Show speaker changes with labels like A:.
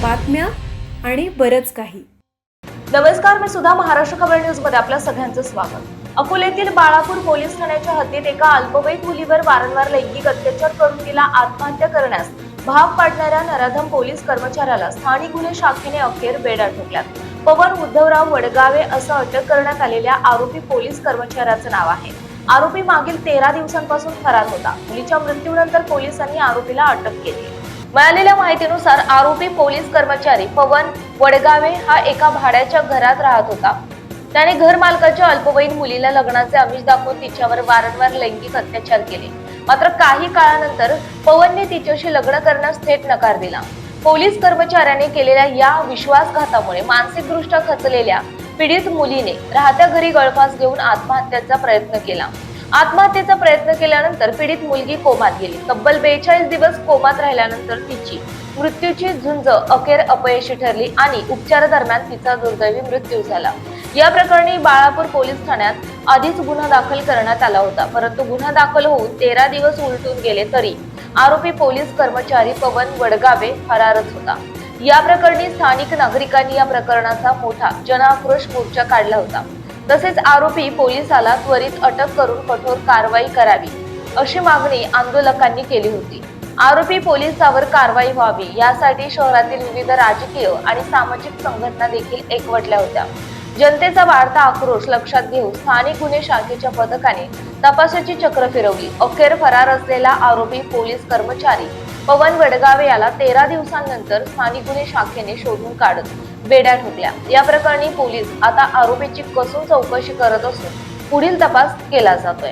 A: बातम्या आणि बरंच काही.
B: नमस्कार, मी सुद्धा महाराष्ट्र खबर न्यूज मध्ये आपल्या सगळ्यांचं स्वागत. अकोल्यातील बाळापूर पोलीस ठाण्याच्या हद्दीत एका अल्पवयीन मुलीवर वारंवार लैंगिक अत्याचार करून तिला आत्महत्या करण्यास भाग पाडणाऱ्या नराधम पोलीस कर्मचाऱ्याला स्थानिक गुन्हे शाखेने अखेर बेड्या ठोकल्यात. पवन उद्धवराव वडगावे असं अटक करण्यात आलेल्या आरोपी पोलीस कर्मचाऱ्याचं नाव आहे. आरोपी मागील 13 दिवसांपासून फरार होता. मुलीच्या मृत्यूनंतर पोलिसांनी आरोपीला अटक केली. मिळालेल्या माहितीनुसार आरोपी पोलीस कर्मचारी पवन वडगावे हा एका भाड्याच्या घरात राहत होता. त्याने घर मालकाच्या अल्पवयीन मुलीला लग्नाचे आमिष दाखवून तिच्यावर वारंवार लैंगिक अत्याचार केले. मात्र काही काळानंतर पवनने तिच्याशी लग्न करण्यास थेट नकार दिला. पोलीस कर्मचाऱ्याने केलेल्या या विश्वासघातामुळे मानसिकदृष्ट्या खचलेल्या पीडित मुलीने राहत्या घरी गळफास घेऊन आत्महत्येचा प्रयत्न केला. आत्महत्येचा प्रयत्न केल्यानंतर पीडित मुलगी कोमात गेली. तब्बल 42 दिवस कोमात राहिल्यानंतर तिची मृत्यूची झुंज अखेर अपयशी ठरली आणि उपचारादरम्यान तिचा दुर्दैवी मृत्यू झाला. या प्रकरणी बाळापूर पोलीस ठाण्यात आधीच गुन्हा दाखल करण्यात आला होता. परंतु गुन्हा दाखल होऊन 13 दिवस उलटून गेले तरी आरोपी पोलीस कर्मचारी पवन वडगावे फरारच होता. या प्रकरणी स्थानिक नागरिकांनी या प्रकरणाचा मोठा जनआक्रोश मोर्चा काढला होता. तसेच आरोपी पोलिसाला त्वरित अटक करून कठोर कारवाई करावी अशी मागणी आंदोलकांनी केली होती. आरोपी पोलिसावर कारवाई व्हावी यासाठी शहरातील विविध राजकीय आणि सामाजिक संघटना देखील एकवटल्या होत्या. जनतेचा वाढता आक्रोश लक्षात घेऊन स्थानिक गुन्हे शाखेच्या पथकाने तपासाची चक्र फिरवली. अखेर फरार असलेला आरोपी पोलीस कर्मचारी पवन वडगावे याला 13 दिवसांनंतर स्थानिक गुन्हे शाखेने शोधून काढत बेड्या ठोकल्या. या प्रकरणी पोलीस आता आरोपीची कसून चौकशी करत असून पुढील तपास केला जातोय.